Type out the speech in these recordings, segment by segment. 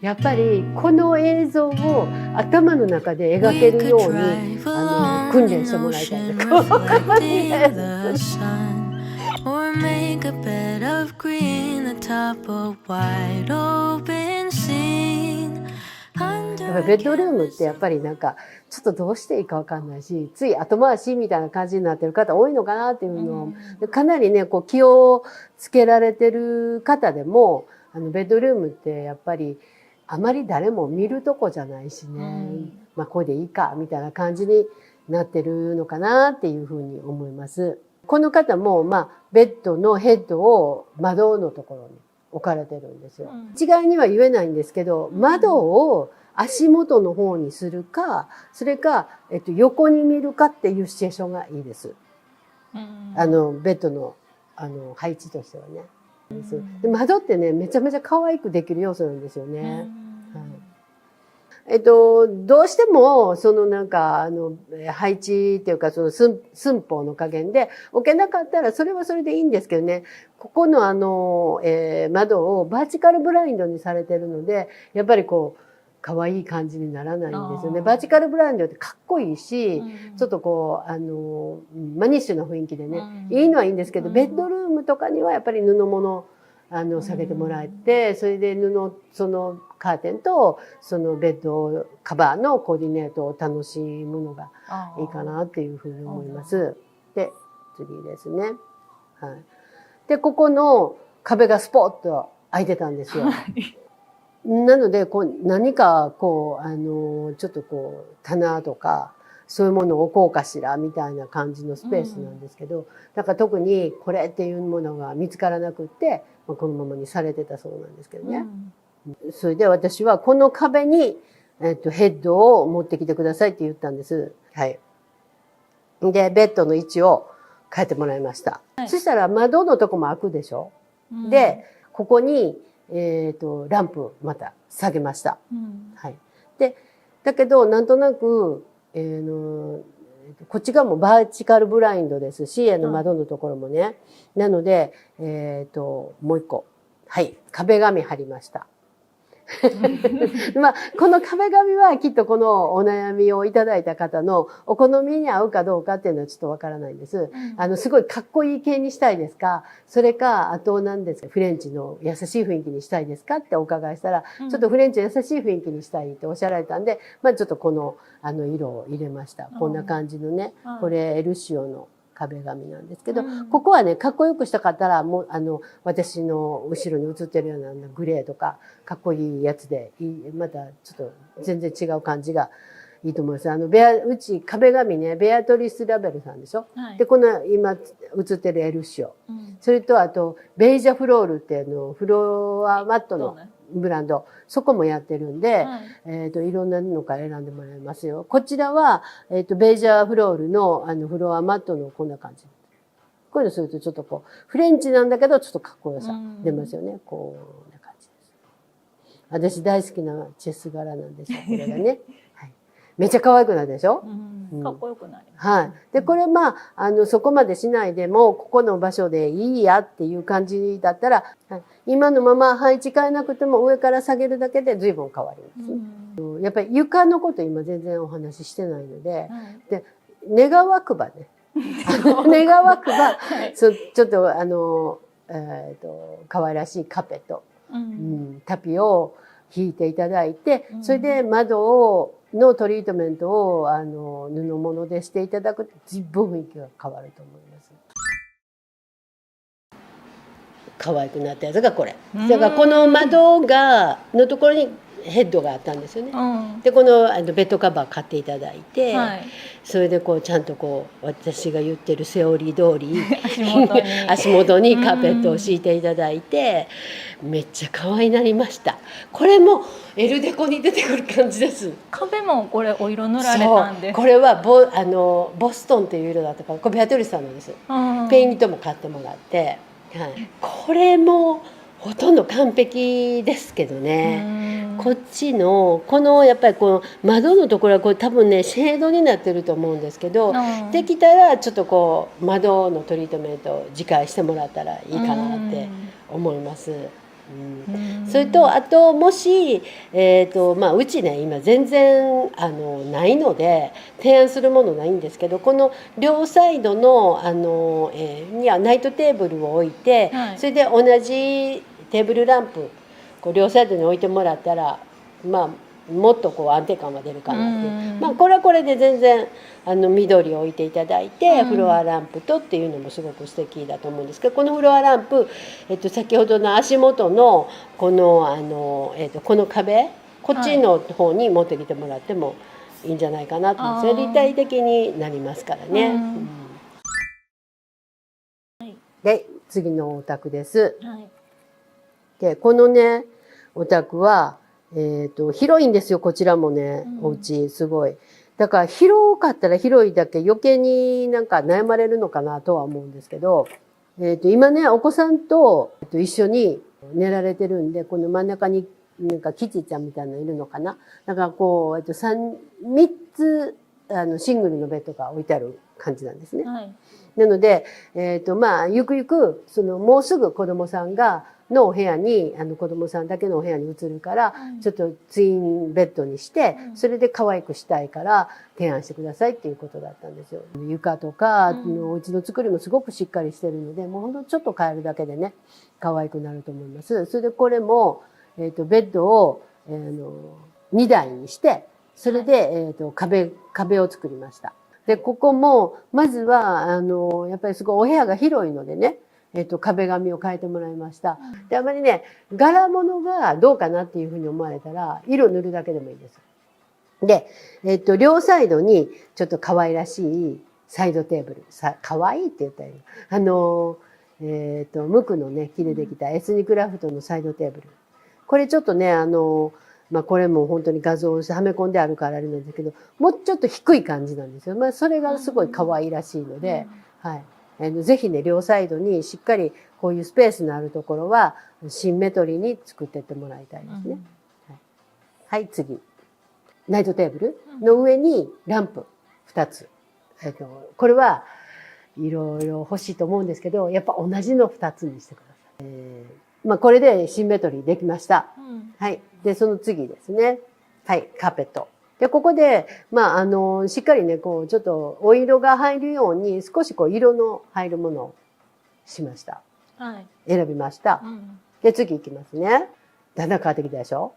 やっぱりこの映像を頭の中で描けるように訓練してもらいたいです。Or make a bed of green atop a wide open scene. ベッドルームってやっぱりなんかちょっとどうしていいかわかんないし、つい後回しみたいな感じになってる方多いのかなっていうのを、かなりねこう気をつけられてる方でもベッドルームってやっぱりあまり誰も見るとこじゃないしね、まあこれでいいかみたいな感じになってるのかなっていうふうに思います。この方もまあベッドのヘッドを窓のところに置かれてるんですよ。一概には言えないんですけど、窓を足元の方にするか、それか、横に見るかっていうシチュエーションがいいです。ベッドの配置としてはね。で窓ってねめちゃめちゃ可愛くできる要素なんですよね。どうしてもそのなんか配置っていうかその寸法の加減で置けなかったらそれはそれでいいんですけどね、ここの窓をバーチカルブラインドにされてるのでやっぱりこう可愛い感じにならないんですよね。バーチカルブラインドってかっこいいし、ちょっとこうマニッシュな雰囲気でね、いいのはいいんですけど、ベッドルームとかにはやっぱり布物下げてもらえて、それでそのカーテンとそのベッドカバーのコーディネートを楽しむのがいいかなっていうふうに思います。で次ですね、はい、でここの壁がスポッと開いてたんですよ。なのでこう何かこうちょっとこう棚とかそういうものを置こうかしらみたいな感じのスペースなんですけど、だから特にこれっていうものが見つからなくってこのままにされてたそうなんですけどね。それで私はこの壁に、ヘッドを持ってきてくださいって言ったんです。はい。でベッドの位置を変えてもらいました。そしたら窓のとこも開くでしょ。でここにランプまた下げました。はい。でだけどなんとなくこっち側もバーチカルブラインドですし、窓のところもね。なので、もう一個。はい。壁紙貼りました。まあ、この壁紙はきっとこのお悩みをいただいた方のお好みに合うかどうかっていうのはちょっとわからないんです。すごいかっこいい系にしたいですか、それか、あと何ですか、フレンチの優しい雰囲気にしたいですかってお伺いしたら、ちょっとフレンチの優しい雰囲気にしたいっておっしゃられたんで、まあちょっとこの、色を入れました。こんな感じのね、これエルシオの壁紙なんですけど、ここはねかっこよくしたかったらもう私の後ろに映ってるようなグレーとかかっこいいやつでまたちょっと全然違う感じがいいと思います。うち壁紙ねベアトリス・ラベルさんでしょ、でこの今映ってるエルシオ、それとあとベージャフロールってフロアマットのブランド、そこもやってるんで、いろんなのから選んでもらえますよ。こちらは、ベージャーフロールのフロアマットのこんな感じ。こういうのするとちょっとこう、フレンチなんだけどちょっとかっこよさ出ますよね。こんな感じです。私大好きなチェス柄なんですよ、これがね。はい、めっちゃ可愛くなるでしょ、かっこよくなります。はい。で、これまあ、そこまでしないでも、ここの場所でいいやっていう感じだったら、今のまま配置変えなくても上から下げるだけで随分変わりますね。やっぱり床のこと今全然お話ししてないので、で、願わくばね。願わくば、ちょっと可愛らしいカペと、タピを引いていただいて、それで窓のトリートメントを布物でしていただくと随分雰囲気が変わると思います。可愛くなったやつがこれ。だからこの窓のところにヘッドがあったんですよね。でこのベッドカバー買っていただいて、それでこうちゃんとこう私が言ってるセオリー通り足元にカーペットを敷いていただいて、めっちゃ可愛いなりました。これもエルデコに出てくる感じです。壁もこれお色塗られたんです。これはボストンという色だったから、これベアトリスさんなんです。ペイントも買ってもらって、これもほとんど完璧ですけどね。こっちのこのやっぱりこの窓のところはこれ多分ねシェードになってると思うんですけど、できたらちょっとこう窓のトリートメントを自家してもらったらいいかなって思います。それとあともし、うちね今全然ないので提案するものないんですけど、この両サイドの、にはナイトテーブルを置いて、それで同じテーブルランプこう両サイドに置いてもらったら、もっとこう安定感が出るかなっていう、これはこれで全然緑を置いていただいて、フロアランプとっていうのもすごく素敵だと思うんですけど、このフロアランプ、先ほどの足元のこのこの壁、こっちの方に持ってきてもらってもいいんじゃないかなと思うんですよ。立体的になりますからね。で次のお宅です。でこのねお宅は広いんですよ。こちらもね、お家すごい。だから広かったら広いだけ余計になんか悩まれるのかなとは思うんですけど、今ねお子さんと一緒に寝られてるんで、この真ん中になんかキチちゃんみたいなのいるのかな。だからこう3つシングルのベッドが置いてある感じなんですね。なのでゆくゆくもうすぐ子供さんのお部屋に子供さんだけのお部屋に移るから、ちょっとツインベッドにして、それで可愛くしたいから提案してくださいっていうことだったんですよ。床とかお家の作りもすごくしっかりしてるので、もうほんとちょっと変えるだけでね可愛くなると思います。それでこれも、ベッドを、2台にして、それで、壁を作りました。でここもまずはやっぱりすごいお部屋が広いのでね、壁紙を変えてもらいました。であまりね柄物がどうかなっていうふうに思われたら色塗るだけでもいいです。で、両サイドにちょっと可愛らしいサイドテーブル、可愛いって言ったらいいの、無垢のね木でできたエスニックラフトのサイドテーブル。これちょっとねこれも本当に画像をはめ込んであるからあれなんですけど、もうちょっと低い感じなんですよ。それがすごい可愛らしいので、ぜひね両サイドにしっかりこういうスペースのあるところはシンメトリーに作ってってもらいたいですね。はい、次ナイトテーブルの上にランプ2つ、これはいろいろ欲しいと思うんですけど、やっぱ同じの2つにしてください。これでシンメトリーできました。はい。で、その次ですね。はい、カーペット。で、ここで、しっかりね、こう、ちょっとお色が入るように、少しこう、色の入るものをしました。選びました。で、次いきますね。だんだん変わってきたでしょ？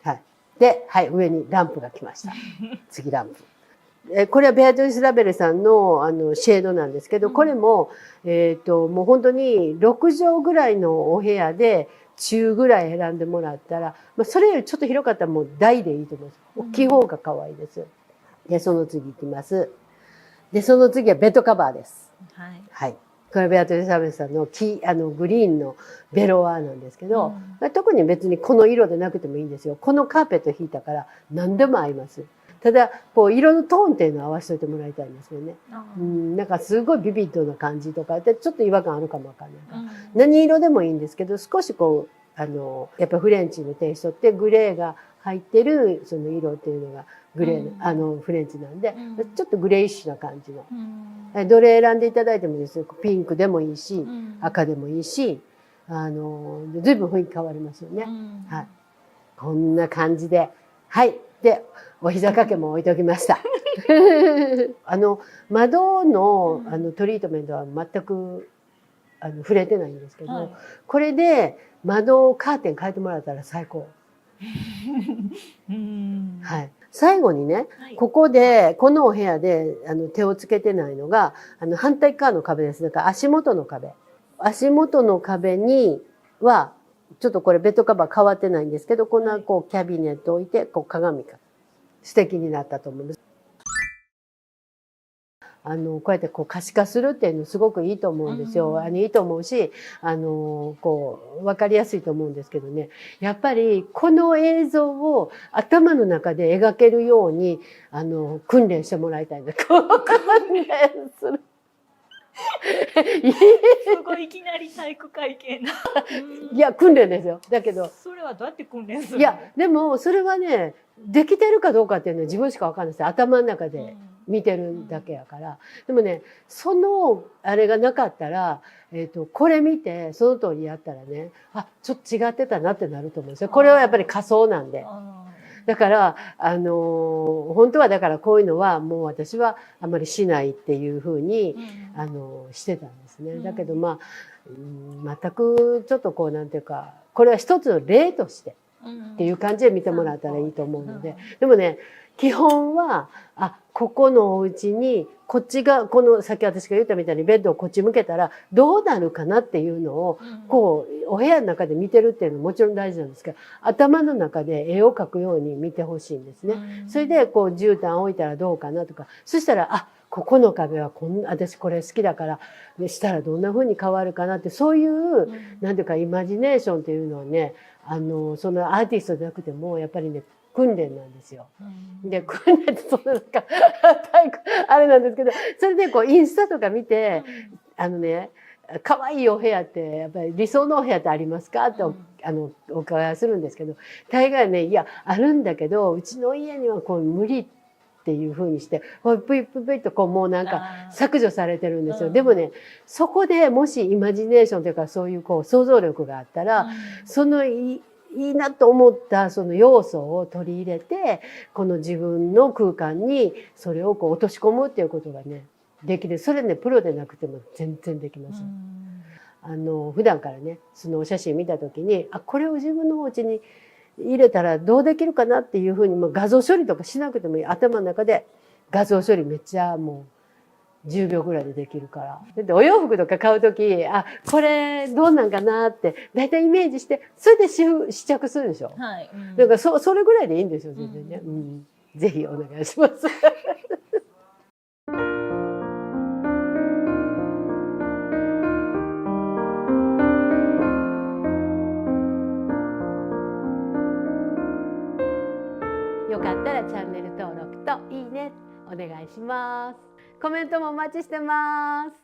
はい。で、はい、上にランプが来ました。次ランプ。これはベアトリス・ラベルさんのシェードなんですけど、これも、もう本当に6畳ぐらいのお部屋で中ぐらい選んでもらったら、それよりちょっと広かったらもう大でいいと思います。大きい方が可愛いです。で、その次いきます。で、その次はベッドカバーです。はい。これはベアトリス・ラベルさんのグリーンのベロアなんですけど、特に別にこの色でなくてもいいんですよ。このカーペット引いたから何でも合います。ただこう色のトーンっていうのを合わせておいてもらいたいんですよね。なんかすごいビビッドな感じとかでちょっと違和感あるかもわかんないから、何色でもいいんですけど、少しこうやっぱフレンチのテイストってグレーが入ってるその色っていうのがグレーの、フレンチなんで、ちょっとグレイッシュな感じの、どれ選んでいただいてもいいですよ。ピンクでもいいし、赤でもいいし、随分雰囲気変わりますよね。はい、こんな感じで、はい。で、お膝掛けも置いておきました。窓のトリートメントは全く触れてないんですけど、これで窓カーテン変えてもらったら最高。はい。最後にね、ここのお部屋で手をつけてないのが反対側の壁です。だから足元の壁。足元の壁にはちょっとこれベッドカバー変わってないんですけど、こんなこうキャビネット置いてこう鏡が素敵になったと思います。こうやってこう可視化するっていうのすごくいいと思うんですよ。いいと思うし、こう分かりやすいと思うんですけどね。やっぱりこの映像を頭の中で描けるように訓練してもらいたいな。訓練する。すごいいきなり体育会系な。いや訓練ですよ。だけどそれはどうやって訓練するの？いやでもそれはねできてるかどうかっていうのは自分しか分かんないです。頭の中で見てるだけやから。でもね、そのあれがなかったら、これ見てその通りやったらね、あ、ちょっと違ってたなってなると思うんですよ。これはやっぱり仮想なんで。だから本当はだからこういうのはもう私はあまりしないっていうふうにしてたんですね。だけどまあ全くちょっとこうなんていうか、これは一つの例としてっていう感じで見てもらったらいいと思うので、でもね、基本はここのお家にこっちがこのさっき私が言ったみたいにベッドをこっち向けたらどうなるかなっていうのをこうお部屋の中で見てるっていうのももちろん大事なんですけど、頭の中で絵を描くように見てほしいんですね。それでこう絨毯置いたらどうかなとか、そしたらここの壁は私これ好きだからしたらどんな風に変わるかなって、そういうなんていうかイマジネーションっていうのはね、そのアーティストじゃなくてもやっぱりね訓練なんですよ。で、訓練ってそんななんかあれなんですけど、それでこうインスタとか見て、可愛いお部屋ってやっぱり理想のお部屋ってありますかってお伺いするんですけど、大概ね、いやあるんだけどうちの家にはこう無理っていう風にしてプイプイプイとこうもうなんか削除されてるんですよ。でもね、そこでもしイマジネーションというかそういうこう想像力があったら、そのいいなと思ったその要素を取り入れてこの自分の空間にそれをこう落とし込むっていうことがねできる。それねプロでなくても全然できます。普段からねそのお写真見た時にこれを自分のお家に入れたらどうできるかなっていうふうに画像処理とかしなくてもいい。頭の中で画像処理めっちゃもう10秒ぐらいでできるから。だってお洋服とか買う時これどうなんかなってだいたいイメージしてそれで試着するでしょ。はい。だからそれぐらいでいいんですよ全然ね。ぜひお願いします。よかったらチャンネル登録といいねお願いします。コメントもお待ちしてます。